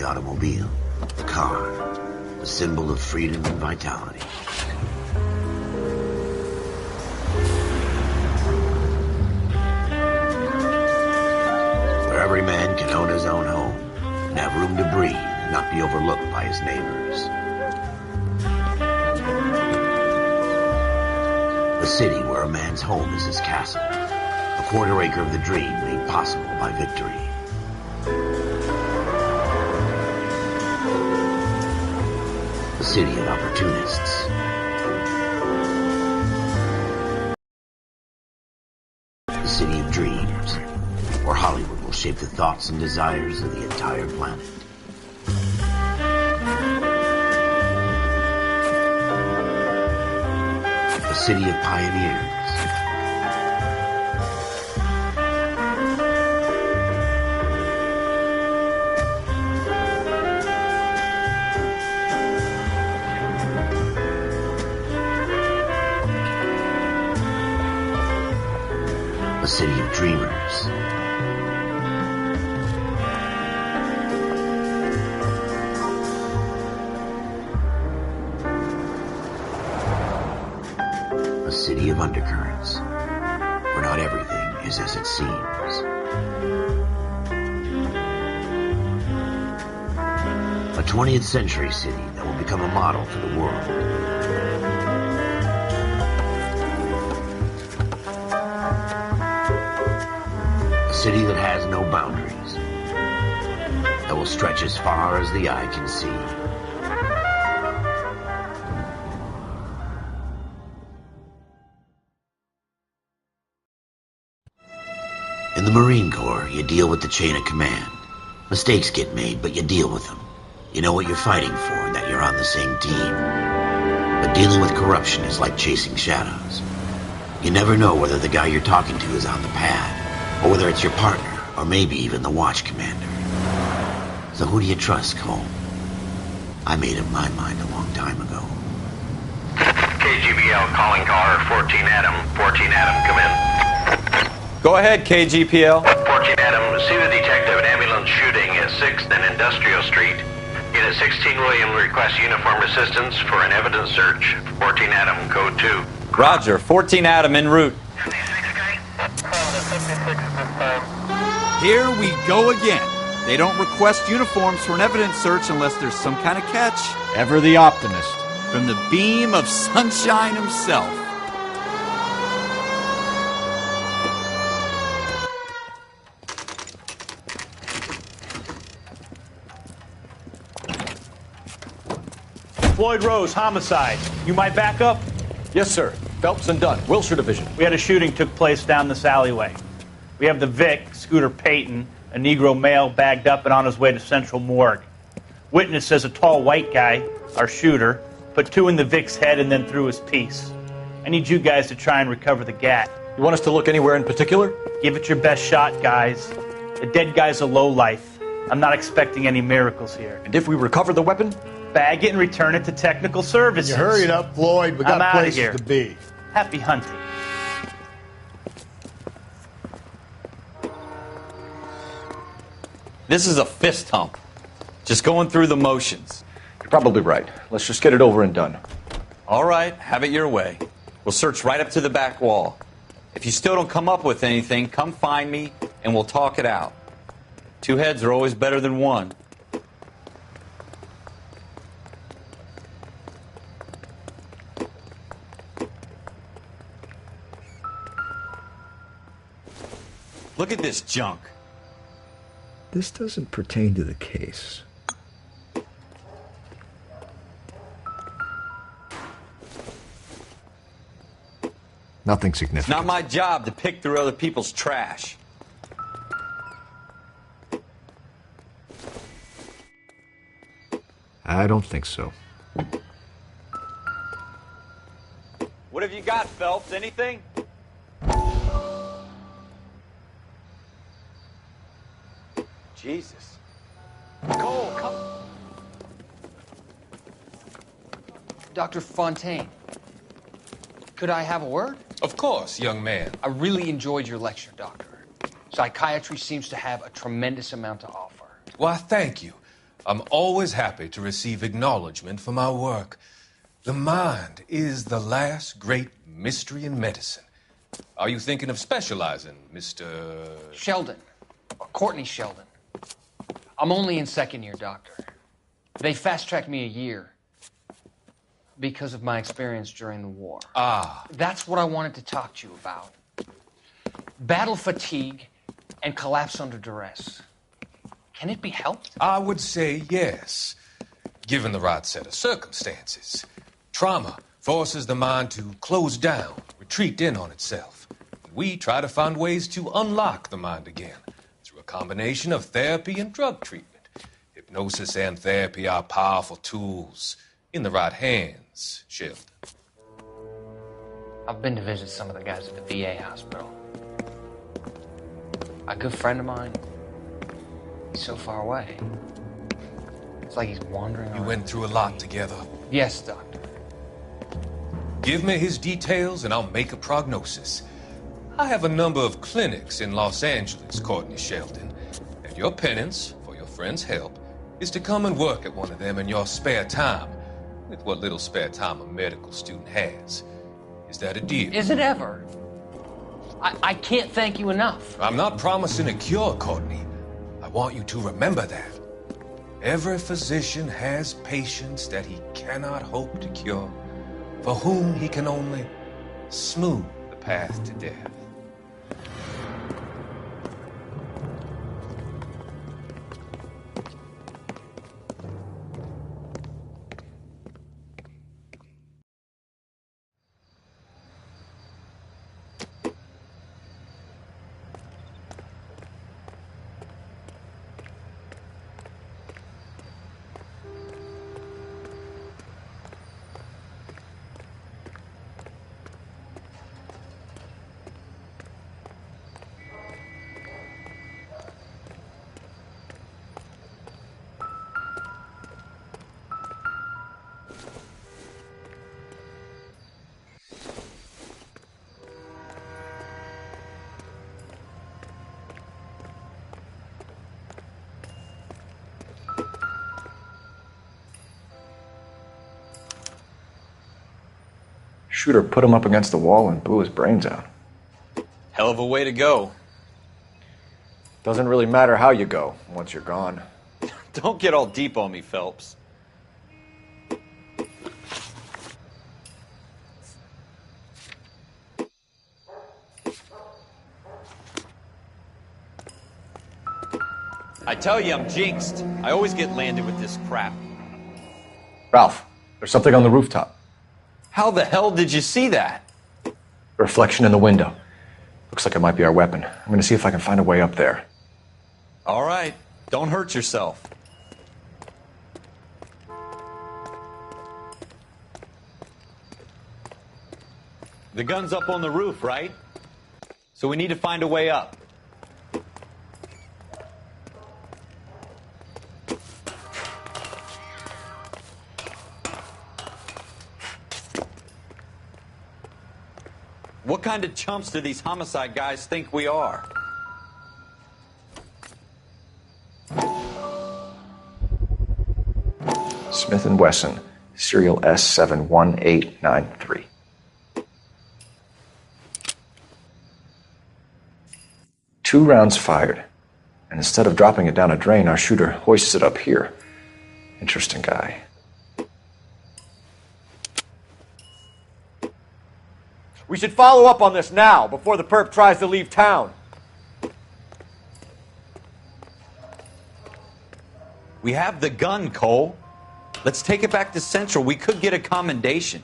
automobile, the car, the symbol of freedom and vitality. Where every man can own his own home and have room to breathe and not be overlooked by his neighbors. The city where a man's home is his castle, a quarter acre of the dream made possible by victory. The city of opportunists. The city of dreams, where Hollywood will shape the thoughts and desires of the entire planet. The city of pioneers. A city of dreamers. A city of undercurrents, where not everything is as it seems. A 20th century city that will become a model for the world. A city that has no boundaries, that will stretch as far as the eye can see. In the Marine Corps, you deal with the chain of command. Mistakes get made, but you deal with them. You know what you're fighting for and that you're on the same team. But dealing with corruption is like chasing shadows. You never know whether the guy you're talking to is on the pad, or whether it's your partner, or maybe even the watch commander. So who do you trust, Cole? I made up my mind a long time ago. KGBL calling caller 14 Adam. 14 Adam, come in. Go ahead, KGPL. 14 Adam, see the detective, an ambulance shooting at 6th and Industrial Street. Unit 16 William requests uniformed assistance for an evidence search. 14 Adam, code 2. Roger, 14 Adam en route. Here we go again. They don't request uniforms for an evidence search unless there's some kind of catch. Ever the optimist. From the beam of sunshine himself. Floyd Rose, homicide. You might back up? Yes, sir. Phelps and Dunn, Wilshire Division. We had a shooting took place down this alleyway. We have the Vic, Scooter Payton, a Negro male bagged up and on his way to Central Morgue. Witness says a tall white guy, our shooter, put 2 in the Vic's head and then threw his piece. I need you guys to try and recover the gat. You want us to look anywhere in particular? Give it your best shot, guys. The dead guy's a lowlife. I'm not expecting any miracles here. And if we recover the weapon? Bag it and return it to technical services. You hurry it up, Floyd. We got I'm places here. to be. Happy hunting. This is a fist hump. Just going through the motions. You're probably right. Let's just get it over and done. All right, have it your way. We'll search right up to the back wall. If you still don't come up with anything, come find me and we'll talk it out. 2 heads are always better than 1. Look at this junk. This doesn't pertain to the case. Nothing significant. It's not my job to pick through other people's trash. I don't think so. What have you got, Phelps? Anything? Jesus. Cole, come. Dr. Fontaine, could I have a word? Of course, young man. I really enjoyed your lecture, Doctor. Psychiatry seems to have a tremendous amount to offer. Why, thank you. I'm always happy to receive acknowledgement for my work. The mind is the last great mystery in medicine. Are you thinking of specializing, Mr. Sheldon. Or Courtney Sheldon. I'm only in second year, Doctor. They fast-tracked me a year because of my experience during the war. Ah. That's what I wanted to talk to you about. Battle fatigue and collapse under duress. Can it be helped? I would say yes, given the right set of circumstances. Trauma forces the mind to close down, retreat in on itself. We try to find ways to unlock the mind again through a combination of therapy and drug treatment. Hypnosis and therapy are powerful tools in the right hands, Sheldon. I've been to visit some of the guys at the VA hospital. A good friend of mine, he's so far away. It's like he's wandering around. You went through a lot together. Yes, Doctor. Give me his details and I'll make a prognosis. I have a number of clinics in Los Angeles, Courtney Sheldon, and your penance, for your friend's help, is to come and work at one of them in your spare time, with what little spare time a medical student has. Is that a deal? Is it ever? I can't thank you enough. I'm not promising a cure, Courtney. I want you to remember that. Every physician has patients that he cannot hope to cure, for whom he can only smooth the path to death. Shooter put him up against the wall and blew his brains out. Hell of a way to go. Doesn't really matter how you go once you're gone. Don't get all deep on me, Phelps. I tell you, I'm jinxed. I always get landed with this crap. Ralph, there's something on the rooftop. How the hell did you see that? A reflection in the window. Looks like it might be our weapon. I'm going to see if I can find a way up there. All right. Don't hurt yourself. The gun's up on the roof, right? So we need to find a way up. What kind of chumps do these homicide guys think we are? Smith & Wesson, serial S71893. Two rounds fired, and instead of dropping it down a drain, our shooter hoists it up here. Interesting guy. We should follow up on this now, before the perp tries to leave town. We have the gun, Cole. Let's take it back to Central. We could get a commendation.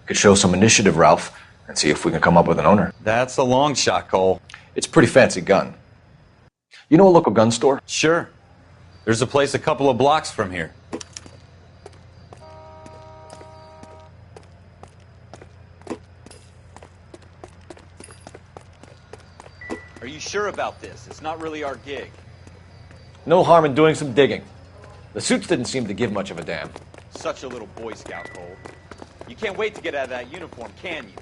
Could show some initiative, Ralph, and see if we can come up with an owner. That's a long shot, Cole. It's a pretty fancy gun. You know a local gun store? Sure. There's a place a couple of blocks from here. Are you sure about this? It's not really our gig. No harm in doing some digging. The suits didn't seem to give much of a damn. Such a little Boy Scout, Cole. You can't wait to get out of that uniform, can you?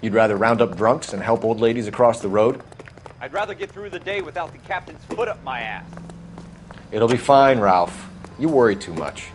You'd rather round up drunks and help old ladies across the road? I'd rather get through the day without the captain's foot up my ass. It'll be fine, Ralph. You worry too much.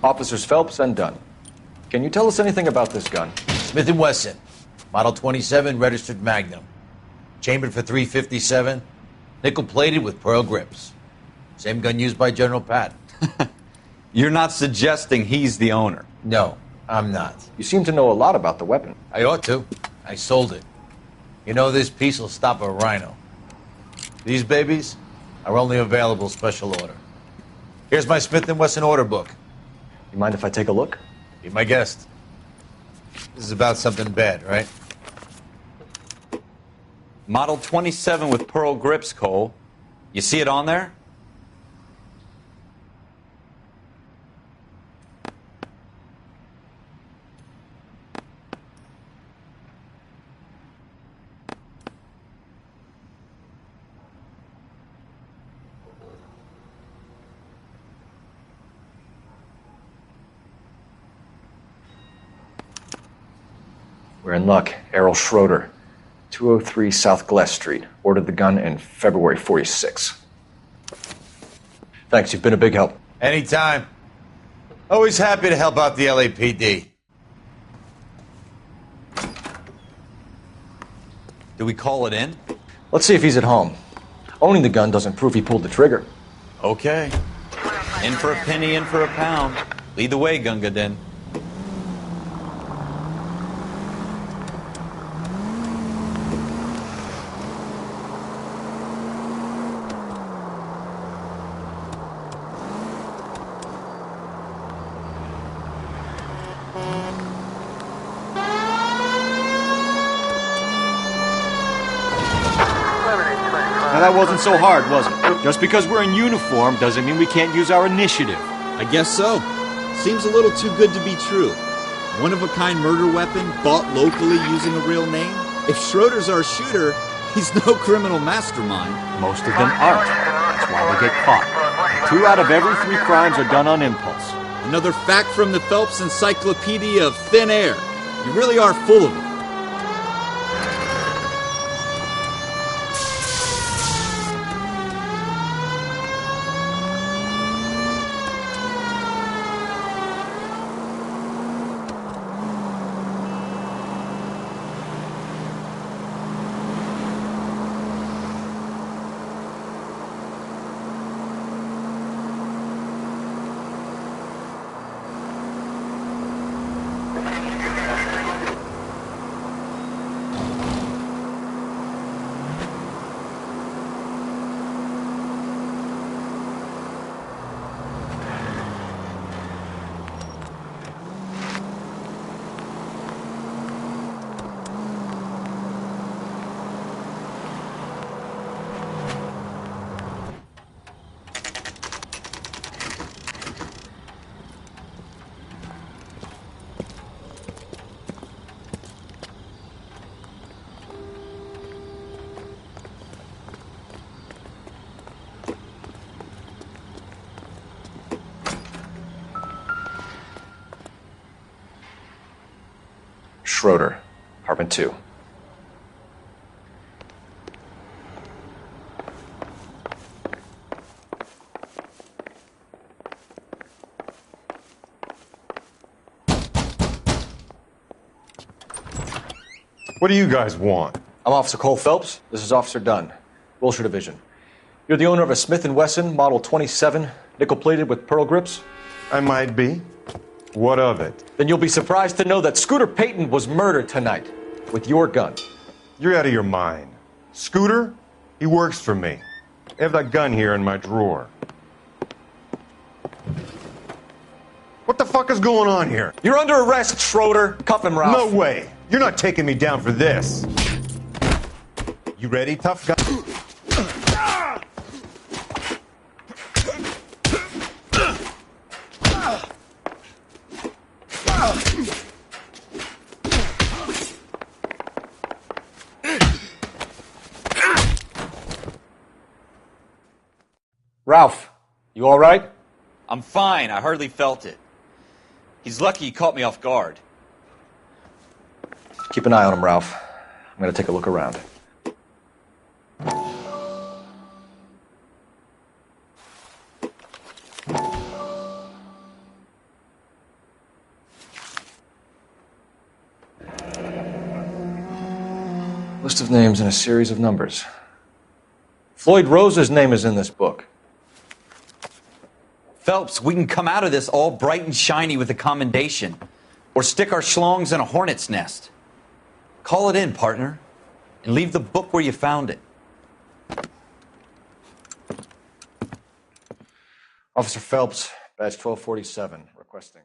Officers Phelps and Dunn. Can you tell us anything about this gun? Smith & Wesson, Model 27, registered Magnum. Chambered for .357, nickel-plated with pearl grips. Same gun used by General Patton. You're not suggesting he's the owner? No, I'm not. You seem to know a lot about the weapon. I ought to. I sold it. You know, this piece will stop a rhino. These babies are only available special order. Here's my Smith & Wesson order book. You mind if I take a look? Be my guest. This is about something bad, right? Model 27 with pearl grips, Cole. You see it on there? We're in luck. Errol Schroeder, 203 South Glass Street. Ordered the gun in February '46. Thanks, you've been a big help. Anytime. Always happy to help out the LAPD. Do we call it in? Let's see if he's at home. Owning the gun doesn't prove he pulled the trigger. Okay. In for a penny, in for a pound. Lead the way, Gunga Din. Now that wasn't so hard, was it? Just because we're in uniform doesn't mean we can't use our initiative. I guess so. Seems a little too good to be true. One-of-a-kind murder weapon bought locally using a real name? If Schroeder's our shooter, he's no criminal mastermind. Most of them aren't. That's why they get caught. 2 out of every 3 crimes are done on impulse. Another fact from the Phelps Encyclopedia of Thin Air. You really are full of it. Schroeder, apartment 2. What do you guys want? I'm Officer Cole Phelps. This is Officer Dunn, Wilshire Division. You're the owner of a Smith & Wesson Model 27, nickel-plated with pearl grips? I might be. What of it? Then you'll be surprised to know that Scooter Payton was murdered tonight with your gun. You're out of your mind. Scooter? He works for me. I have that gun here in my drawer. What the fuck is going on here? You're under arrest, Schroeder. Cuff him, Ralph. No way. You're not taking me down for this. You ready, tough guy? Ralph, you all right? I'm fine. I hardly felt it. He's lucky he caught me off guard. Keep an eye on him, Ralph. I'm going to take a look around. List of names and a series of numbers. Floyd Rose's name is in this book. Phelps, we can come out of this all bright and shiny with a commendation. Or stick our schlongs in a hornet's nest. Call it in, partner. And leave the book where you found it. Officer Phelps, badge 1247, requesting.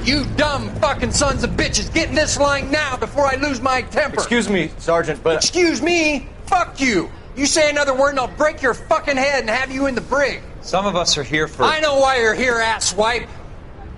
You dumb fucking sons of bitches, get in this line now before I lose my temper. Excuse me, Sergeant, but... Excuse me? Fuck you. You say another word and I'll break your fucking head and have you in the brig. Some of us are here for... I know why you're here, asswipe.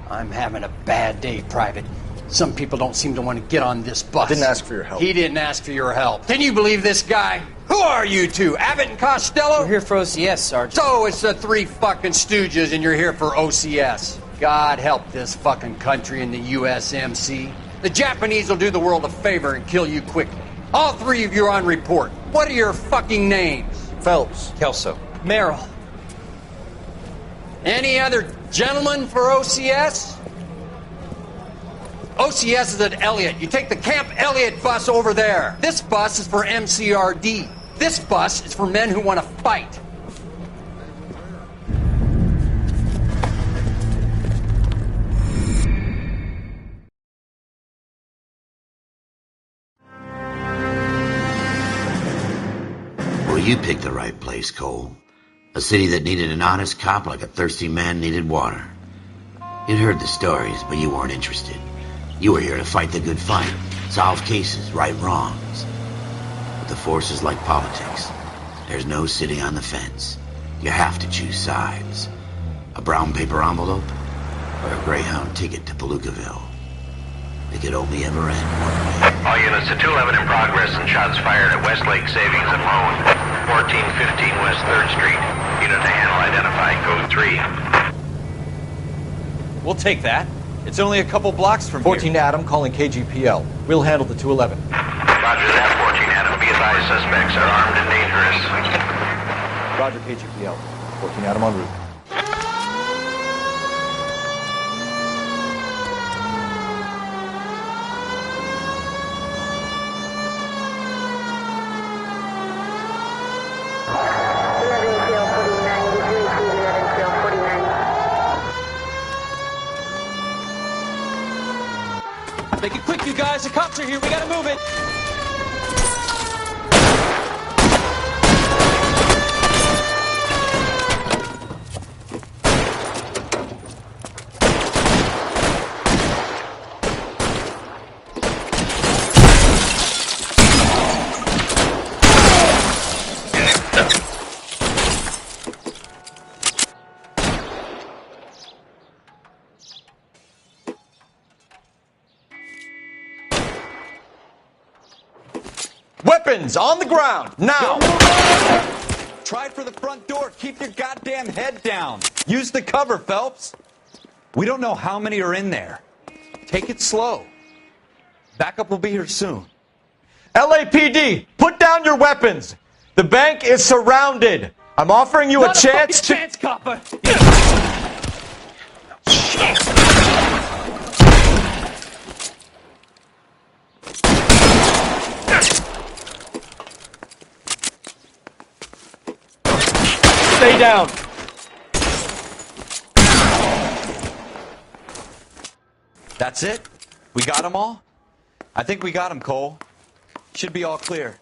I'm having a bad day, Private. Some people don't seem to want to get on this bus. I didn't ask for your help. He didn't ask for your help. Can you believe this guy? Who are you two? Abbott and Costello? We're here for OCS, Sergeant. So it's the three fucking stooges and you're here for OCS. God help this fucking country and the USMC. The Japanese will do the world a favor and kill you quickly. All three of you are on report. What are your fucking names? Phelps. Kelso. Merrill. Any other gentlemen for OCS? OCS is at Elliott. You take the Camp Elliott bus over there. This bus is for MCRD. This bus is for men who want to fight. Well, you picked the right place, Cole. A city that needed an honest cop like a thirsty man needed water. You'd heard the stories, but you weren't interested. You were here to fight the good fight, solve cases, right wrongs. But the force is like politics. There's no sitting on the fence. You have to choose sides. A brown paper envelope or a Greyhound ticket to Palookaville. It could only ever end one way. All units to 211 in progress and shots fired at Westlake Savings and Loan, 1415 West 3rd Street. Unit to handle identified, code 3. We'll take that. It's only a couple blocks from 14 here. Adam calling KGPL. We'll handle the 211. Roger that, 14 Adam. Be advised, suspects are armed and dangerous. Roger, KGPL. 14 Adam en route. Make it quick, you guys. The cops are here. We gotta move it. Weapons on the ground, now! Try for the front door. Keep your goddamn head down. Use the cover, Phelps. We don't know how many are in there. Take it slow. Backup will be here soon. LAPD, put down your weapons. The bank is surrounded. I'm offering you a chance to... chance, copper. Stay down. That's it? We got them all? I think we got them, Cole. Should be all clear.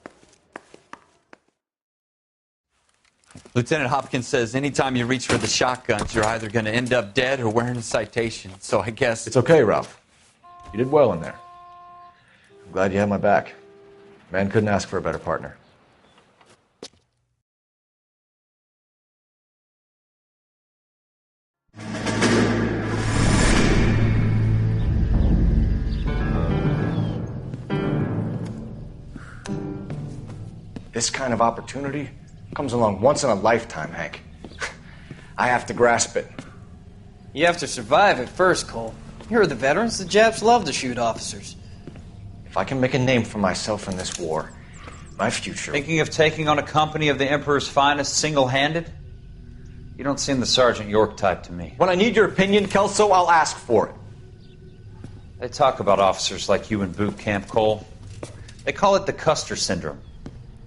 Lieutenant Hopkins says anytime you reach for the shotguns, you're either going to end up dead or wearing a citation. So I guess... It's okay, Ralph. You did well in there. I'm glad you had my back. Man couldn't ask for a better partner. This kind of opportunity comes along once in a lifetime, Hank. I have to grasp it. You have to survive it first, Cole. Here are the veterans. The Japs love to shoot officers. If I can make a name for myself in this war, my future... Thinking of taking on a company of the Emperor's finest single-handed? You don't seem the Sergeant York type to me. When I need your opinion, Kelso, I'll ask for it. They talk about officers like you in boot camp, Cole. They call it the Custer syndrome.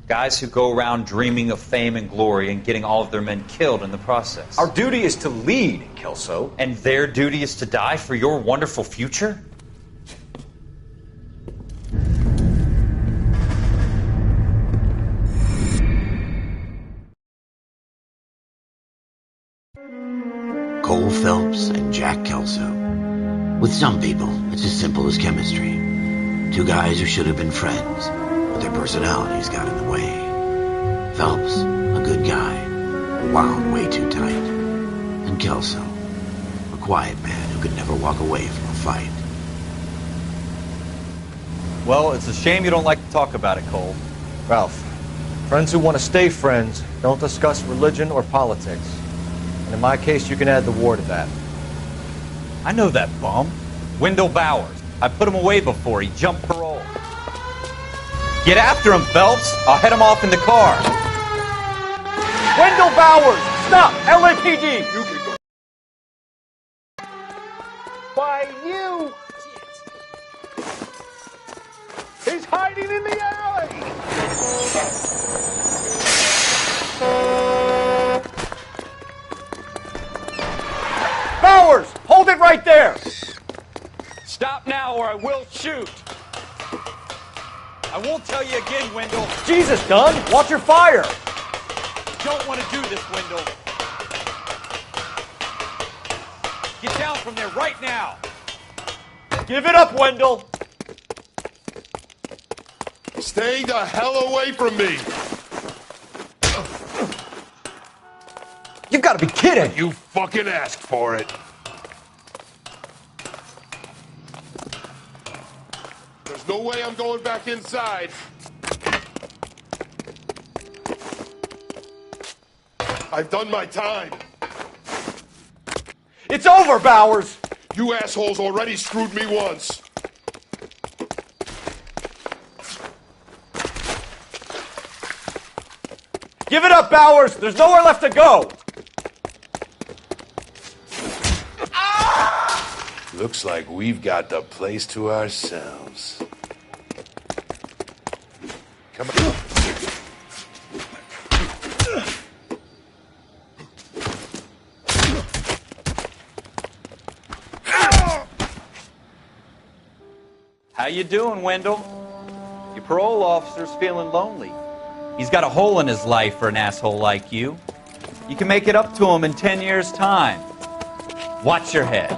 Guys who go around dreaming of fame and glory and getting all of their men killed in the process. Our duty is to lead, Kelso. And their duty is to die for your wonderful future? Cole Phelps and Jack Kelso. With some people, it's as simple as chemistry. Two guys who should have been friends, but their personalities got in the way. Phelps, a good guy, wound way too tight. And Kelso, a quiet man who could never walk away from a fight. Well, it's a shame you don't like to talk about it, Cole. Ralph, friends who want to stay friends don't discuss religion or politics. And in my case, you can add the war to that. I know that bum. Wendell Bowers. I put him away before. He jumped parole. Get after him, Phelps. I'll head him off in the car. Wendell Bowers! Stop! LAPD! You can go. By you! He's hiding in the alley! Bowers! Hold it right there! Stop now or I will shoot. I won't tell you again, Wendell. Jesus, Dunn! Watch your fire! Don't want to do this, Wendell. Get down from there right now. Give it up, Wendell! Stay the hell away from me! You've got to be kidding! You fucking asked for it. There's no way I'm going back inside. I've done my time. It's over, Bowers! You assholes already screwed me once. Give it up, Bowers! There's nowhere left to go! Looks like we've got the place to ourselves. Come on. How you doing, Wendell? Your parole officer's feeling lonely. He's got a hole in his life for an asshole like you. You can make it up to him in 10 years' time. Watch your head.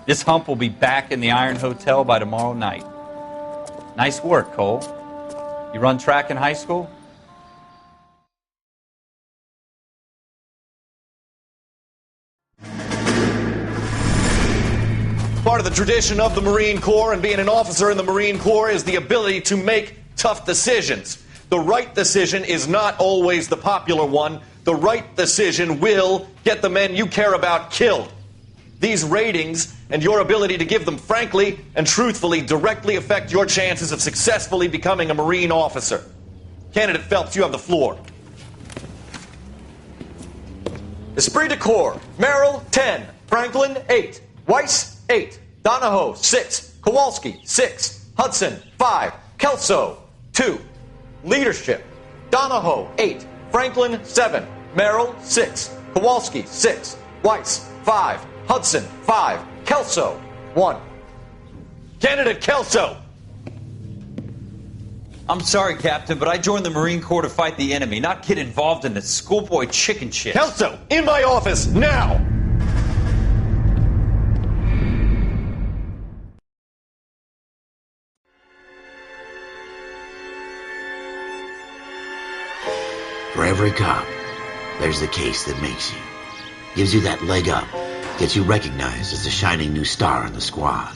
This hump will be back in the Iron Hotel by tomorrow night. Nice work, Cole. You run track in high school? Part of the tradition of the Marine Corps and being an officer in the Marine Corps is the ability to make Tough decisions. The right decision is not always the popular one. The right decision will get the men you care about killed. These ratings and your ability to give them frankly and truthfully directly affect your chances of successfully becoming a Marine officer. Candidate Phelps, you have the floor. Esprit de Corps, Merrill, 10. Franklin, 8. Weiss, 8. Donahoe, 6. Kowalski, 6. Hudson, 5. Kelso, 2. Leadership, Donahoe, 8. Franklin, 7. Merrill, 6. Kowalski, 6. Weiss, 5. Hudson, 5. Kelso, 1. Candidate Kelso! I'm sorry, Captain, but I joined the Marine Corps to fight the enemy, not get involved in this schoolboy chicken shit. Kelso, in my office, now! For every cop, there's the case that makes you. Gives you that leg up. Gets you recognized as the shining new star in the squad.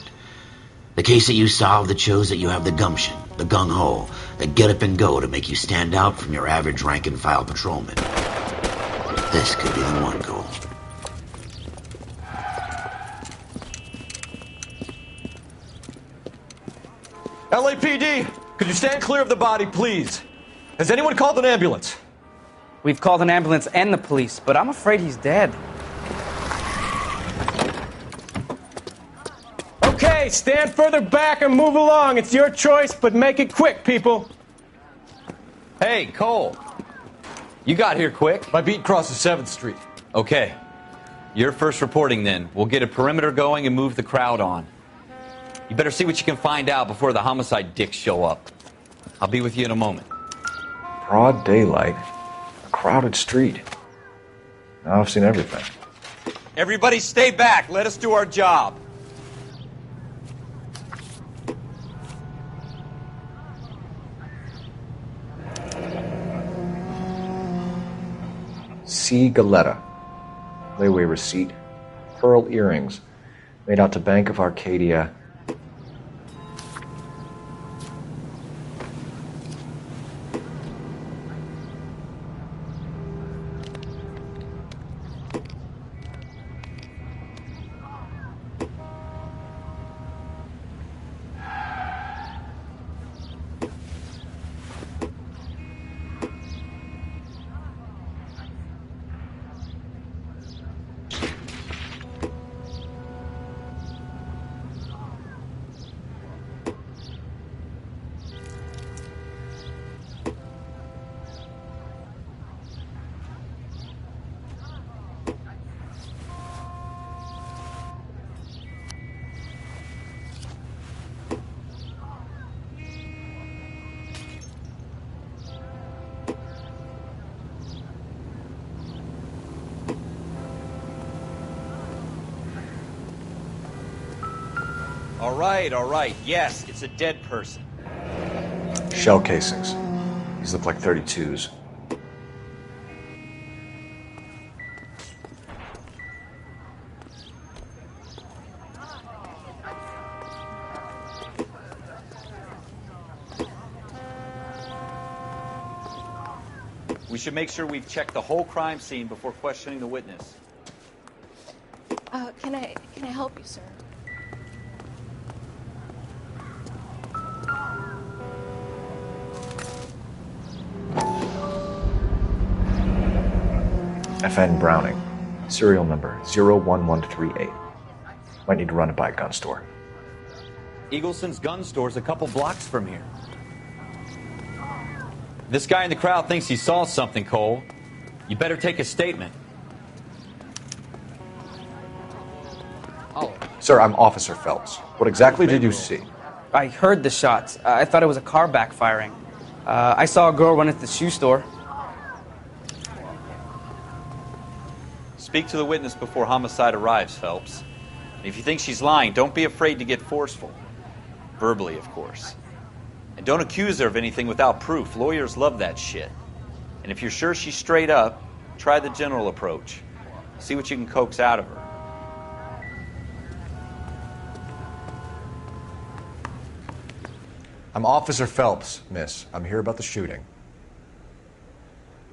The case that you solve that shows that you have the gumption, the gung-ho, the get up and go to make you stand out from your average rank-and-file patrolman. This could be the one goal. LAPD, could you stand clear of the body, please? Has anyone called an ambulance? We've called an ambulance and the police, but I'm afraid he's dead. Okay, stand further back and move along. It's your choice, but make it quick, people. Hey, Cole. You got here quick. My beat crosses 7th Street. Okay. You're first reporting then. We'll get a perimeter going and move the crowd on. You better see what you can find out before the homicide dicks show up. I'll be with you in a moment. Broad daylight. A crowded street. Now I've seen everything. Everybody stay back. Let us do our job. C. Galetta. Layaway receipt. Pearl earrings. Made out to Bank of Arcadia. All right. Yes, it's a dead person. Shell casings. These look like 32s. We should make sure we've checked the whole crime scene before questioning the witness. Can I help you, sir? FN Browning. Serial number 01138. Might need to run it by a gun store. Eagleson's gun store's a couple blocks from here. This guy in the crowd thinks he saw something, Cole. You better take a statement. Oh. Sir, I'm Officer Phelps. What exactly did you see? I heard the shots. I thought it was a car backfiring. I saw a girl run into the shoe store. Speak to the witness before homicide arrives, Phelps. And if you think she's lying, don't be afraid to get forceful. Verbally, of course. And don't accuse her of anything without proof. Lawyers love that shit. And if you're sure she's straight up, try the general approach. See what you can coax out of her. I'm Officer Phelps, miss. I'm here about the shooting.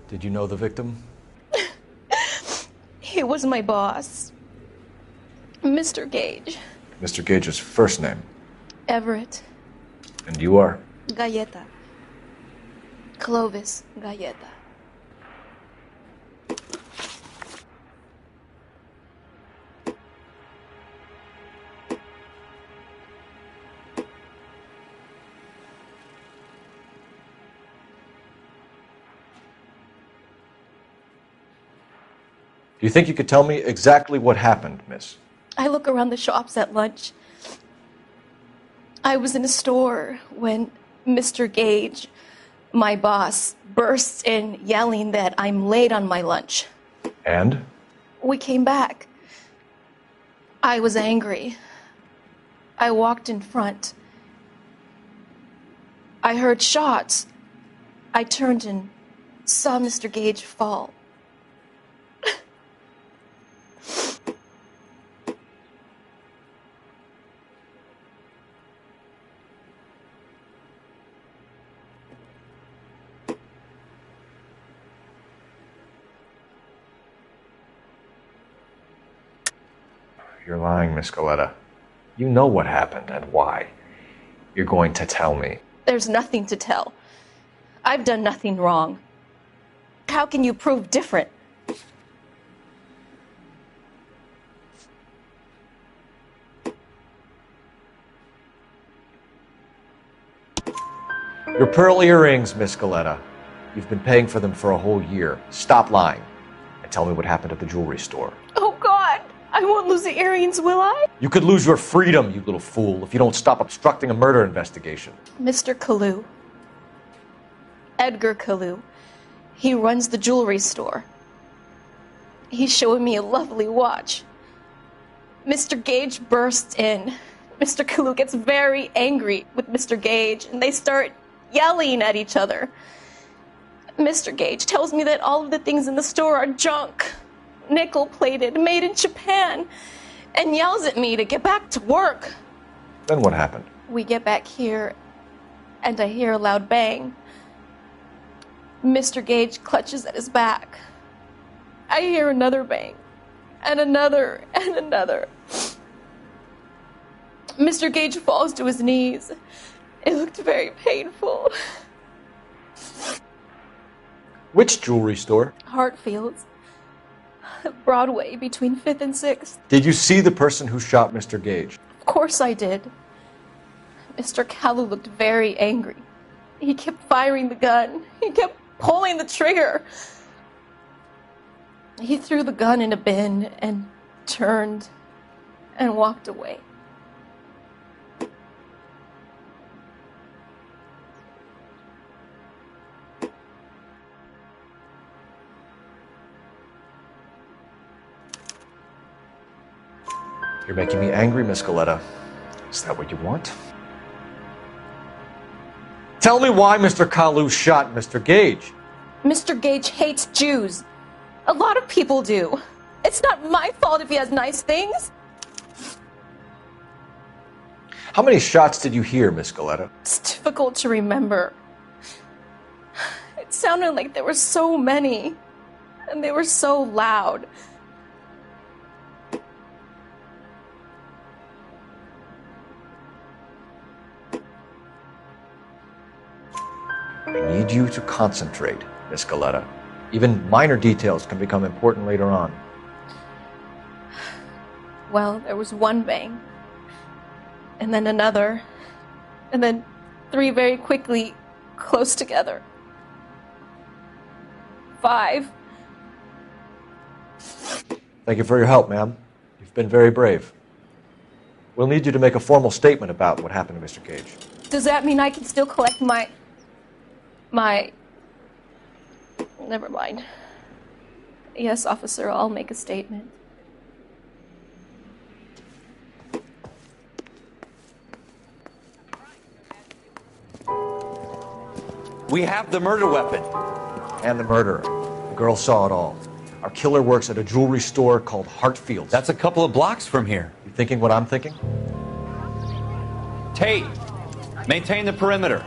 Did you know the victim? He was my boss, Mr. Gage. Mr. Gage's first name. Everett. And you are? Galleta. Clovis Galleta. Do you think you could tell me exactly what happened, miss? I look around the shops at lunch. I was in a store when Mr. Gage, my boss, bursts in yelling that I'm late on my lunch. And? We came back. I was angry. I walked in front. I heard shots. I turned and saw Mr. Gage fall. You're lying, Miss Galleta. You know what happened and why. You're going to tell me. There's nothing to tell. I've done nothing wrong. How can you prove different? Your pearl earrings, Miss Galleta. You've been paying for them for a whole year. Stop lying and tell me what happened at the jewelry store. Oh, God! I won't lose the earrings, will I? You could lose your freedom, you little fool, if you don't stop obstructing a murder investigation. Mr. Kalu. Edgar Kalu. He runs the jewelry store. He's showing me a lovely watch. Mr. Gage bursts in. Mr. Kalu gets very angry with Mr. Gage, and they start yelling at each other. Mr. Gage tells me that all of the things in the store are junk, nickel-plated, made in Japan, and yells at me to get back to work. Then what happened? We get back here, and I hear a loud bang. Mr. Gage clutches at his back. I hear another bang, and another, and another. Mr. Gage falls to his knees. It looked very painful. Which jewelry store? Hartfield's. Broadway, between 5th and 6th. Did you see the person who shot Mr. Gage? Of course I did. Mr. Kalu looked very angry. He kept firing the gun. He kept pulling the trigger. He threw the gun in a bin and turned and walked away. You're making me angry, Miss Galleta. Is that what you want? Tell me why Mr. Kalu shot Mr. Gage. Mr. Gage hates Jews. A lot of people do. It's not my fault if he has nice things. How many shots did you hear, Miss Galleta? It's difficult to remember. It sounded like there were so many, and they were so loud. I need you to concentrate, Miss Galleta. Even minor details can become important later on. Well, there was one bang, and then another, and then 3 very quickly, close together. 5. Thank you for your help, ma'am. You've been very brave. We'll need you to make a formal statement about what happened to Mr. Gage. Does that mean I can still collect my... Never mind. Yes, officer, I'll make a statement. We have the murder weapon. And the murderer. The girl saw it all. Our killer works at a jewelry store called Hartfield's. That's a couple of blocks from here. You thinking what I'm thinking? Tate, Maintain the perimeter.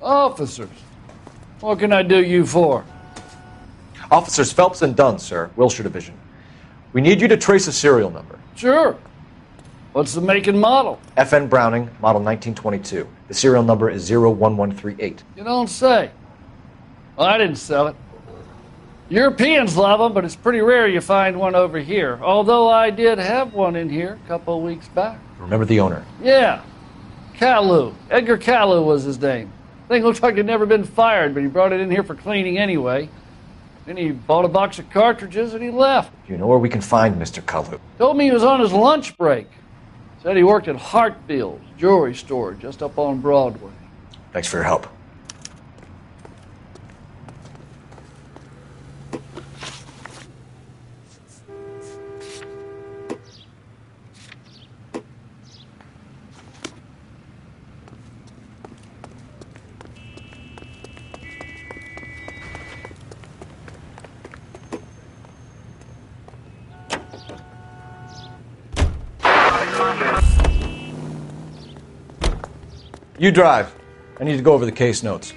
Officers, what can I do you for? Officers Phelps and Dunn, sir, Wilshire Division. We need you to trace a serial number. Sure. What's the make and model? FN Browning, model 1922. The serial number is 01138. You don't say. Well, I didn't sell it. Europeans love them, but it's pretty rare you find one over here. Although I did have one in here a couple of weeks back. Remember the owner? Yeah. Kalu. Edgar Kalu was his name. Thing looks like he'd never been fired, but he brought it in here for cleaning anyway. Then he bought a box of cartridges and he left. Do you know where we can find Mr. Kalu? Told me he was on his lunch break. Said he worked at Hartfield's jewelry store just up on Broadway. Thanks for your help. You drive. I need to go over the case notes.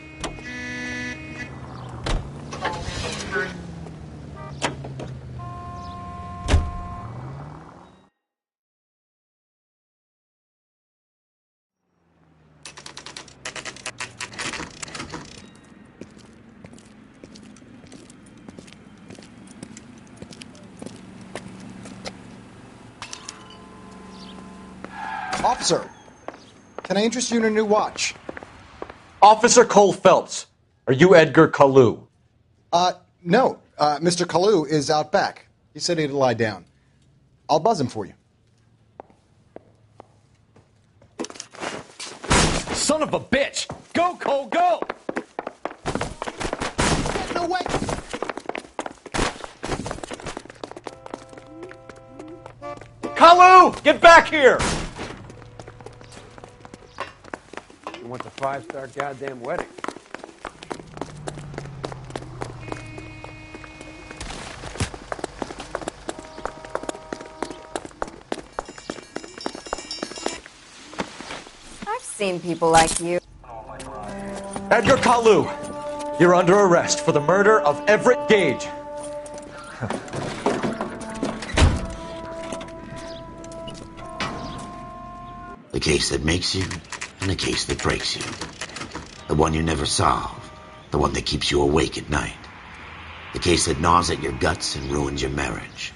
Officer, can I interest you in a new watch? Officer Cole Phelps, are you Edgar Kalu? No. Mr. Kalu is out back. He said he'd lie down. I'll buzz him for you. Son of a bitch! Go, Cole, go! No way! Kalu! Get back here! You want the 5-star goddamn wedding? I've seen people like you. Edgar Kalu, you're under arrest for the murder of Everett Gage. The case that makes you and the case that breaks you. The one you never solve. The one that keeps you awake at night. The case that gnaws at your guts and ruins your marriage.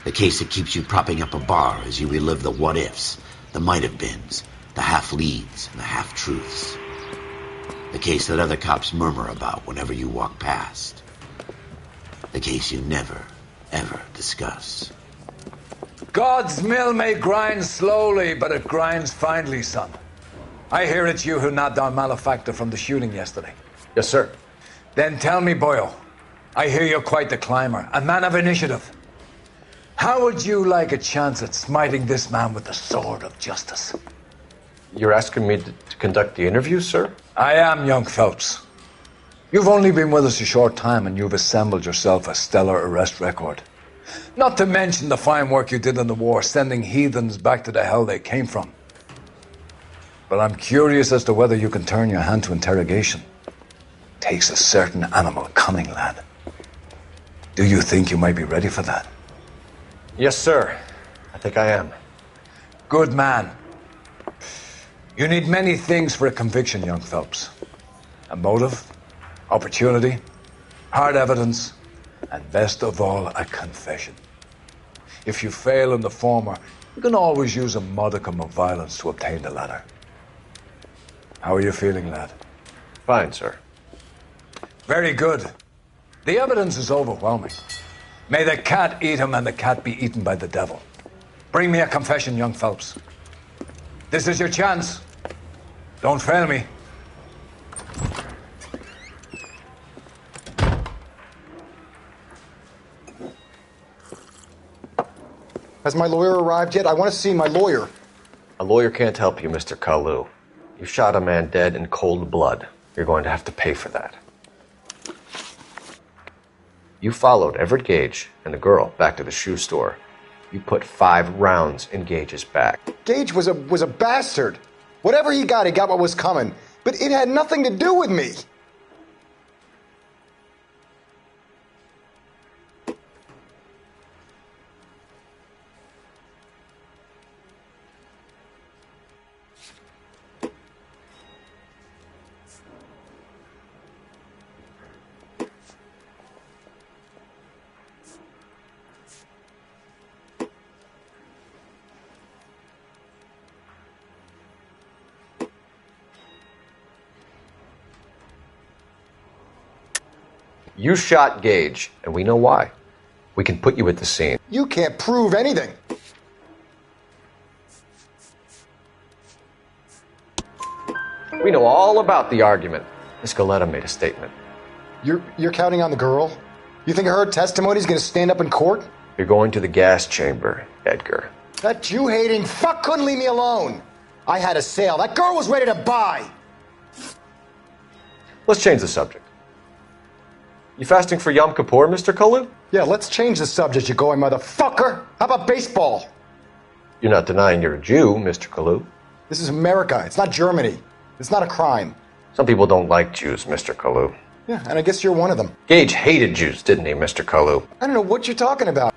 The case that keeps you propping up a bar as you relive the what-ifs, the might-have-beens, the half-leads, and the half-truths. The case that other cops murmur about whenever you walk past. The case you never, ever discuss. God's mill may grind slowly, but it grinds finely, son. I hear it's you who nabbed our malefactor from the shooting yesterday. Yes, sir. Then tell me, Boyle, I hear you're quite the climber, a man of initiative. How would you like a chance at smiting this man with the sword of justice? You're asking me to conduct the interview, sir? I am, young Phelps. You've only been with us a short time and you've assembled yourself a stellar arrest record. Not to mention the fine work you did in the war, sending heathens back to the hell they came from. But I'm curious as to whether you can turn your hand to interrogation. Takes a certain animal cunning, lad. Do you think you might be ready for that? Yes, sir. I think I am. Good man. You need many things for a conviction, young Phelps. A motive, opportunity, hard evidence, and best of all, a confession. If you fail in the former, you can always use a modicum of violence to obtain the latter. How are you feeling, lad? Fine, sir. Very good. The evidence is overwhelming. May the cat eat him and the cat be eaten by the devil. Bring me a confession, young Phelps. This is your chance. Don't fail me. Has my lawyer arrived yet? I want to see my lawyer. A lawyer can't help you, Mr. Kalu. You shot a man dead in cold blood. You're going to have to pay for that. You followed Everett Gage and the girl back to the shoe store. You put 5 rounds in Gage's back. Gage was a bastard. Whatever he got what was coming. But it had nothing to do with me. You shot Gage, and we know why. We can put you at the scene. You can't prove anything. We know all about the argument. Miss Galetta made a statement. You're counting on the girl? You think her testimony's gonna stand up in court? You're going to the gas chamber, Edgar. That Jew-hating fuck couldn't leave me alone. I had a sale. That girl was ready to buy. Let's change the subject. You fasting for Yom Kippur, Mr. Kalu? Yeah, let's change the subject, you going motherfucker. How about baseball? You're not denying you're a Jew, Mr. Kalu. This is America. It's not Germany. It's not a crime. Some people don't like Jews, Mr. Kalu. Yeah, and I guess you're one of them. Gage hated Jews, didn't he, Mr. Kalu? I don't know what you're talking about.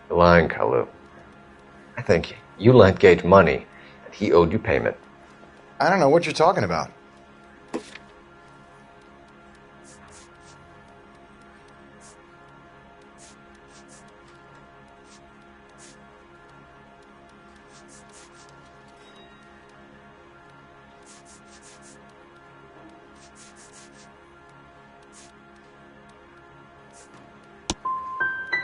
You're lying, Kalu. I think you lent Gage money, and he owed you payment. I don't know what you're talking about.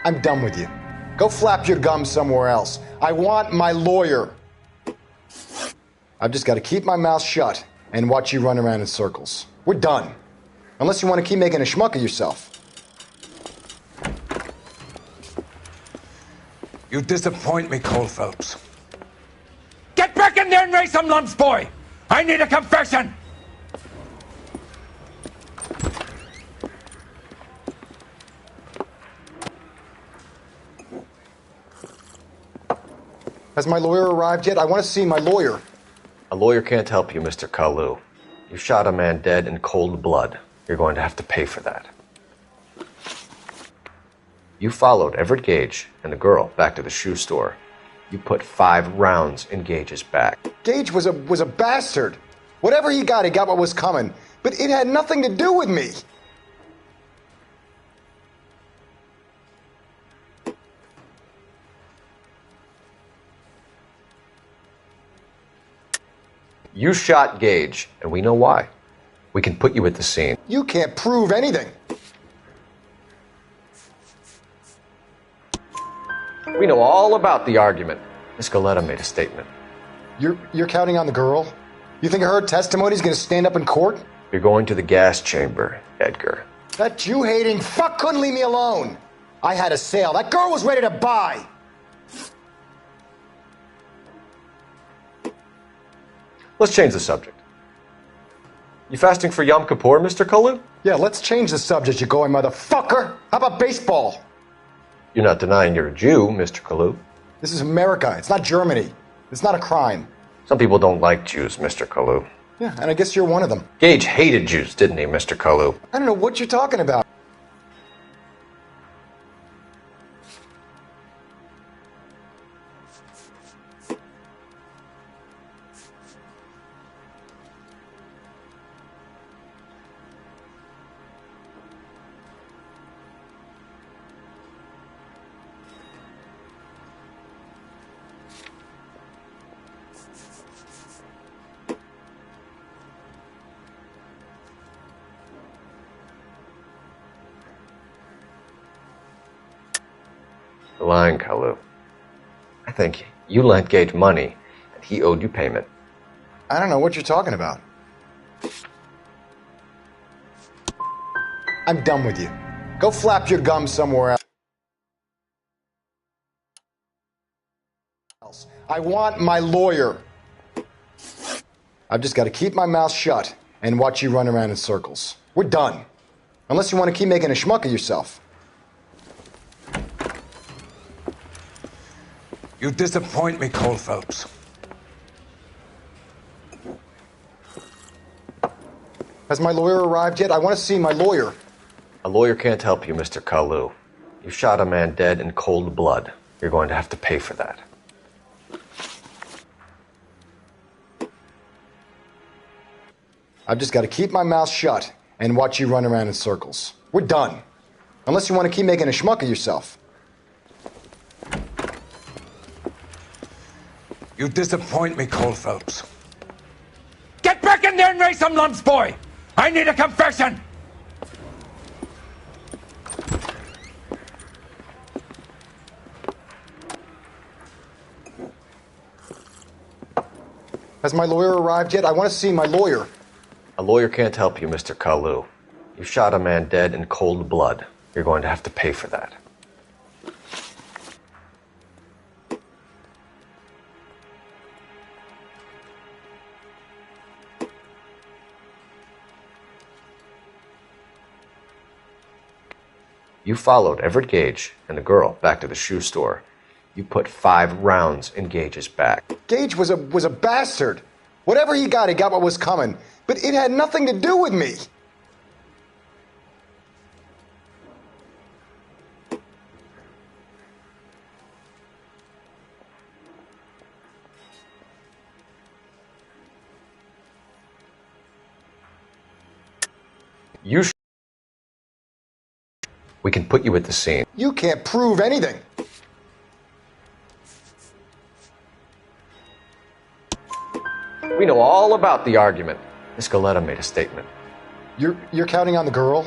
I'm done with you. Go flap your gums somewhere else. I want my lawyer. I've just got to keep my mouth shut and watch you run around in circles. We're done. Unless you want to keep making a schmuck of yourself. You disappoint me, Cole Phelps. Get back in there and raise some lumps, boy! I need a confession! Has my lawyer arrived yet? I want to see my lawyer. A lawyer can't help you, Mr. Kalu. You shot a man dead in cold blood. You're going to have to pay for that. You followed Everett Gage and the girl back to the shoe store. You put 5 rounds in Gage's back. Gage was a bastard. Whatever he got what was coming. But it had nothing to do with me. You shot Gage, and we know why. We can put you at the scene. You can't prove anything. We know all about the argument. Miss Galetta made a statement. You're counting on the girl? You think her testimony's gonna stand up in court? You're going to the gas chamber, Edgar. That Jew-hating fuck couldn't leave me alone. I had a sale. That girl was ready to buy. Let's change the subject. You fasting for Yom Kippur, Mr. Kalu? Yeah, let's change the subject, you going motherfucker. How about baseball? You're not denying you're a Jew, Mr. Kalu. This is America. It's not Germany. It's not a crime. Some people don't like Jews, Mr. Kalu. Yeah, and I guess you're one of them. Gage hated Jews, didn't he, Mr. Kalu? I don't know what you're talking about. You're lying, Kalu. I think you lent Gage money, and he owed you payment. I don't know what you're talking about. I'm done with you. Go flap your gums somewhere else. I want my lawyer. I've just got to keep my mouth shut and watch you run around in circles. We're done. Unless you want to keep making a schmuck of yourself. You disappoint me, Cole Phelps. Has my lawyer arrived yet? I want to see my lawyer. A lawyer can't help you, Mr. Kalu. You shot a man dead in cold blood. You're going to have to pay for that. I've just got to keep my mouth shut and watch you run around in circles. We're done. Unless you want to keep making a schmuck of yourself. You disappoint me, Cole Phelps. Get back in there and raise some lumps, boy! I need a confession! Has my lawyer arrived yet? I want to see my lawyer. A lawyer can't help you, Mr. Kalu. You shot a man dead in cold blood. You're going to have to pay for that. You followed Everett Gage and the girl back to the shoe store. You put 5 rounds in Gage's back. Gage was a bastard. Whatever he got what was coming. But it had nothing to do with me. We can put you at the scene. You can't prove anything. We know all about the argument. Miss Galetta made a statement. You're counting on the girl?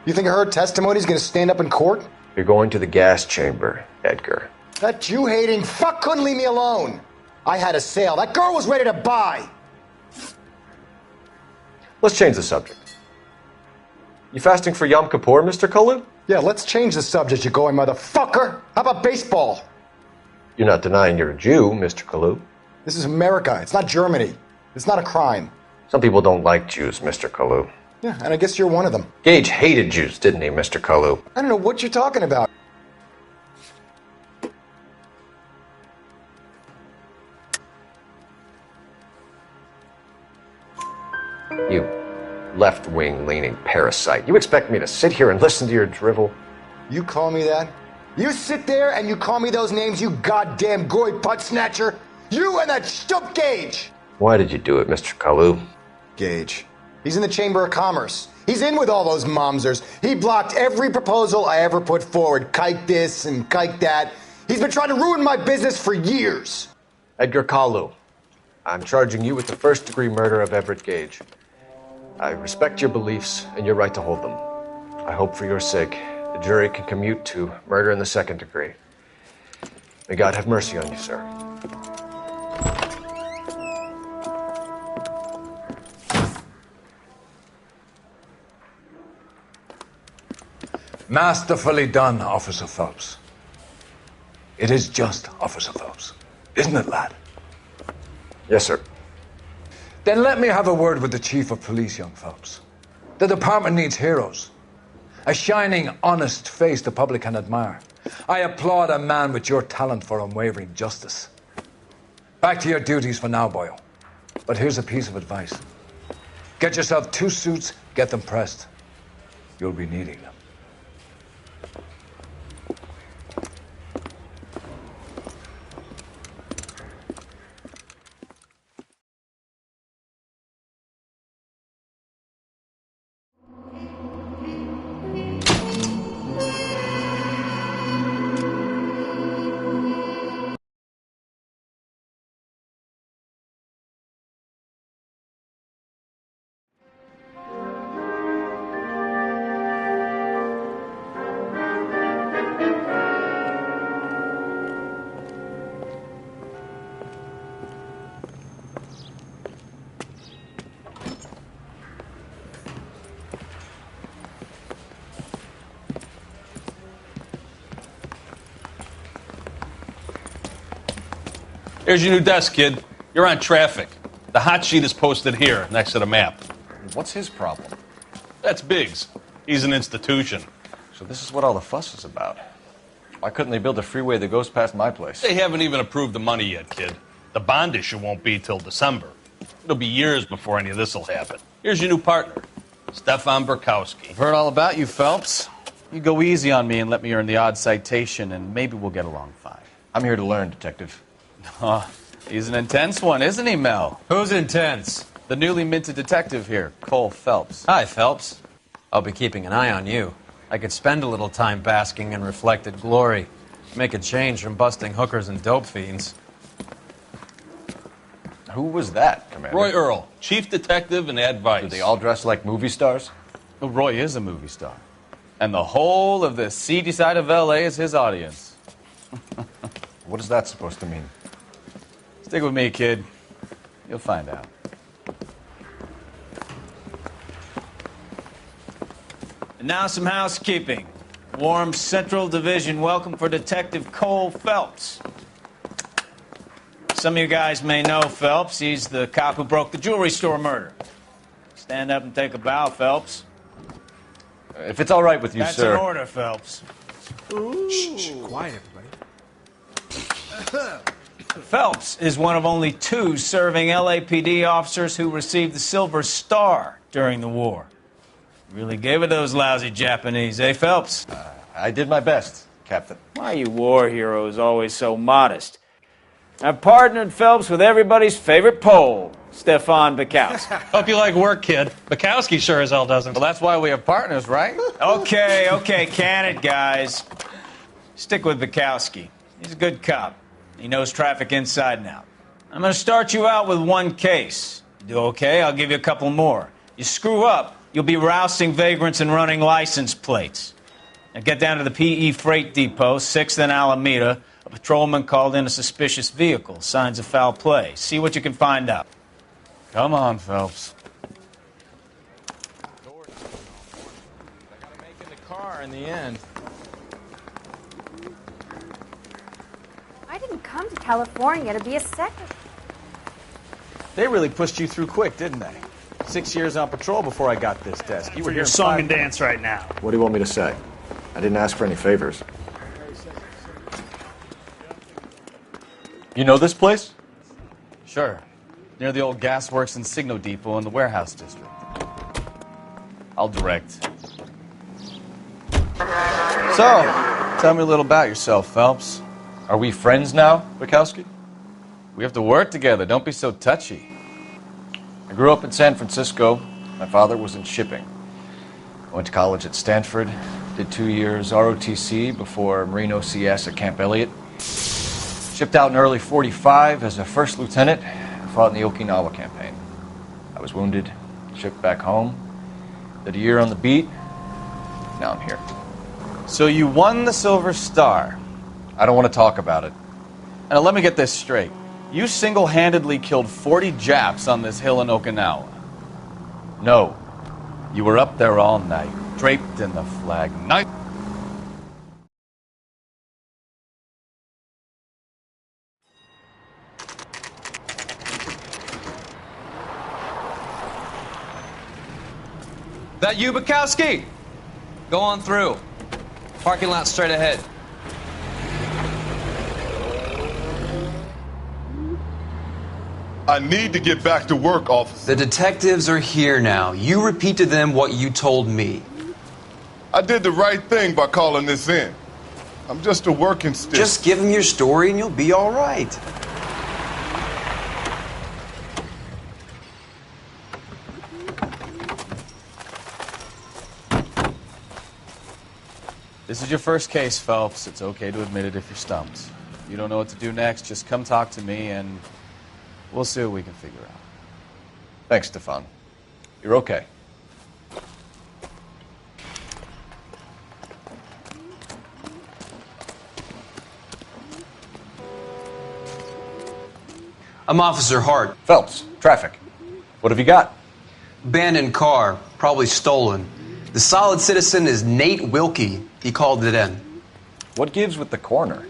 You think her testimony's gonna stand up in court? You're going to the gas chamber, Edgar. That Jew-hating fuck couldn't leave me alone. I had a sale. That girl was ready to buy. Let's change the subject. You fasting for Yom Kippur, Mr. Kalu? Yeah, let's change the subject, you going motherfucker. How about baseball? You're not denying you're a Jew, Mr. Kalu. This is America. It's not Germany. It's not a crime. Some people don't like Jews, Mr. Kalu. Yeah, and I guess you're one of them. Gage hated Jews, didn't he, Mr. Kalu? I don't know what you're talking about. You left-wing leaning parasite. You expect me to sit here and listen to your drivel? You call me that? You sit there and you call me those names, you goddamn goy putt snatcher? You and that stup Gage! Why did you do it, Mr. Kalu? Gage. He's in the Chamber of Commerce. He's in with all those momsers. He blocked every proposal I ever put forward. Kike this and kike that. He's been trying to ruin my business for years. Edgar Kalu, I'm charging you with the first-degree murder of Everett Gage. I respect your beliefs and your right to hold them. I hope for your sake the jury can commute to murder in the second degree. May God have mercy on you, sir. Masterfully done, Officer Phelps. It is just Officer Phelps. Isn't it, lad? Yes, sir. Then let me have a word with the chief of police, young Phelps. The department needs heroes. A shining, honest face the public can admire. I applaud a man with your talent for unwavering justice. Back to your duties for now, boyo. But here's a piece of advice. Get yourself 2 suits, get them pressed. You'll be needing them. Here's your new desk, kid. You're on traffic. The hot sheet is posted here, next to the map. What's his problem? That's Biggs. He's an institution. So this is what all the fuss is about. Why couldn't they build a freeway that goes past my place? They haven't even approved the money yet, kid. The bond issue won't be till December. It'll be years before any of this will happen. Here's your new partner, Stefan Burkowski. I've heard all about you, Phelps. You go easy on me and let me earn the odd citation, and maybe we'll get along fine. I'm here to learn, Detective. Oh, he's an intense one, isn't he, Mel? Who's intense? The newly minted detective here, Cole Phelps. Hi, Phelps. I'll be keeping an eye on you. I could spend a little time basking in reflected glory. Make a change from busting hookers and dope fiends. Who was that, Commander? Roy Earl, chief detective and advice. Do they all dress like movie stars? Well, Roy is a movie star. And the whole of the seedy side of L.A. is his audience. What is that supposed to mean? Stick with me, kid. You'll find out. And now some housekeeping. Warm Central Division welcome for Detective Cole Phelps. Some of you guys may know Phelps. He's the cop who broke the jewelry store murder. Stand up and take a bow, Phelps. If it's all right with you, That's sir. That's an order, Phelps. Shh, quiet, everybody. Phelps is one of only 2 serving LAPD officers who received the Silver Star during the war. Really gave it those lousy Japanese, eh, Phelps? I did my best, Captain. Why are you war heroes always so modest? I've partnered Phelps with everybody's favorite Pole, Stefan Burkowski. Hope you like work, kid. Bukowski sure as hell doesn't. Well, that's why we have partners, right? Okay, can it, guys. Stick with Burkowski. He's a good cop. He knows traffic inside and out. I'm going to start you out with 1 case. You do okay, I'll give you a couple more. You screw up, you'll be rousting vagrants and running license plates. Now get down to the PE Freight Depot, 6th and Alameda. A patrolman called in a suspicious vehicle. Signs of foul play. See what you can find out. Come on, Phelps. I gotta make it the car in the end. I didn't come to California to be a second. They really pushed you through quick, didn't they? 6 years on patrol before I got this desk. You were For here your song 5 and dance right now. What do you want me to say? I didn't ask for any favors. You know this place? Sure. Near the old gasworks and Signo Depot in the warehouse district. I'll direct. So, tell me a little about yourself, Phelps. Are we friends now, Bukowski? We have to work together. Don't be so touchy. I grew up in San Francisco. My father was in shipping. I went to college at Stanford, did 2 years ROTC before Marine OCS at Camp Elliott. Shipped out in early '45 as a first lieutenant and fought in the Okinawa campaign. I was wounded, shipped back home, did a year on the beat. Now I'm here. So you won the Silver Star. I don't want to talk about it. And let me get this straight. You single-handedly killed 40 Japs on this hill in Okinawa. No. You were up there all night, draped in the flag. Night. That you, Bukowski? Go on through. Parking lot straight ahead. I need to get back to work, officer. The detectives are here now. You repeat to them what you told me. I did the right thing by calling this in. I'm just a working stick. Just give them your story and you'll be all right. This is your first case, Phelps. It's okay to admit it if you're stumped. You don't know what to do next, just come talk to me and we'll see what we can figure out. Thanks, Stefan. You're okay. I'm Officer Hart. Phelps, traffic. What have you got? Abandoned car, probably stolen. The solid citizen is Nate Wilkie. He called it in. What gives with the coroner?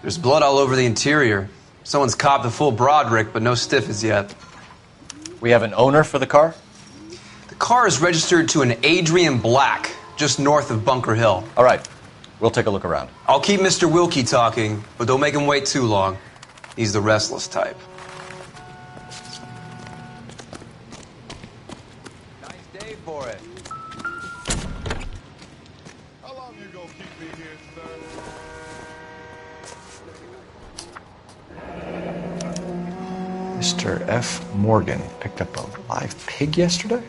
There's blood all over the interior. Someone's copped a full Broderick, but no stiff as yet. We have an owner for the car? The car is registered to an Adrian Black, just north of Bunker Hill. All right. We'll take a look around. I'll keep Mr. Wilkie talking, but don't make him wait too long. He's the restless type. Nice day for it. How long you gonna keep me here, sir? Mr. F. Morgan picked up a live pig yesterday?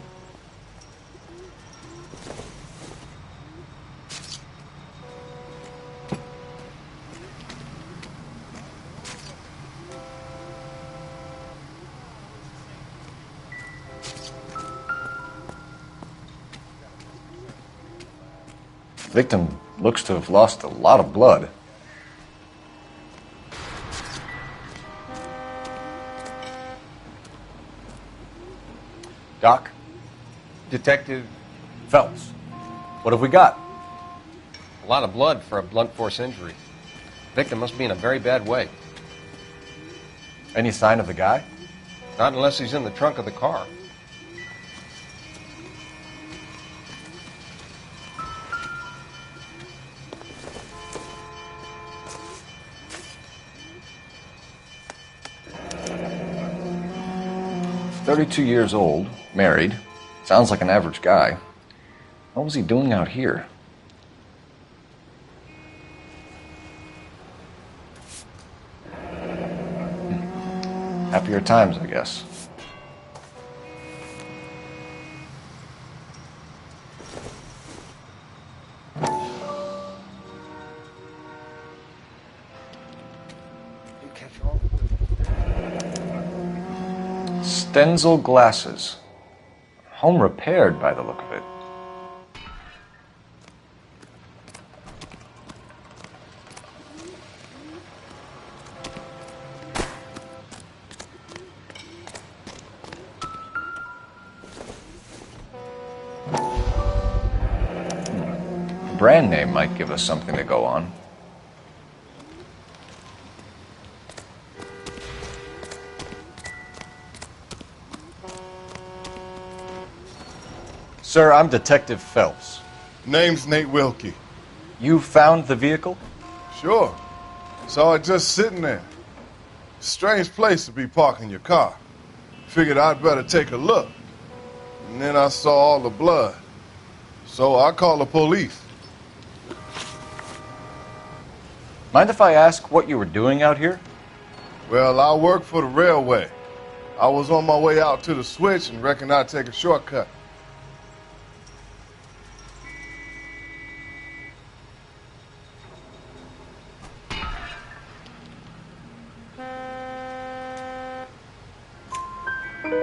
Victim looks to have lost a lot of blood. Doc? Detective Phelps. What have we got? A lot of blood for a blunt force injury. Victim must be in a very bad way. Any sign of the guy? Not unless he's in the trunk of the car. "32 years old, married. Sounds like an average guy. What was he doing out here?" Happier times, I guess. Stenzel glasses. Home repaired by the look of it. The brand name might give us something to go on. Sir, I'm Detective Phelps. Name's Nate Wilkie. You found the vehicle? Sure. Saw it just sitting there. Strange place to be parking your car. Figured I'd better take a look. And then I saw all the blood. So I called the police. Mind if I ask what you were doing out here? Well, I work for the railway. I was on my way out to the switch and reckoned I'd take a shortcut.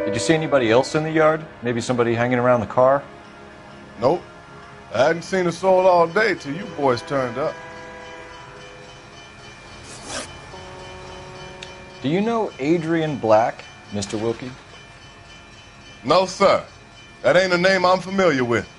Did you see anybody else in the yard? Maybe somebody hanging around the car? Nope. I hadn't seen a soul all day till you boys turned up. Do you know Adrian Black, Mr. Wilkie? No, sir. That ain't a name I'm familiar with.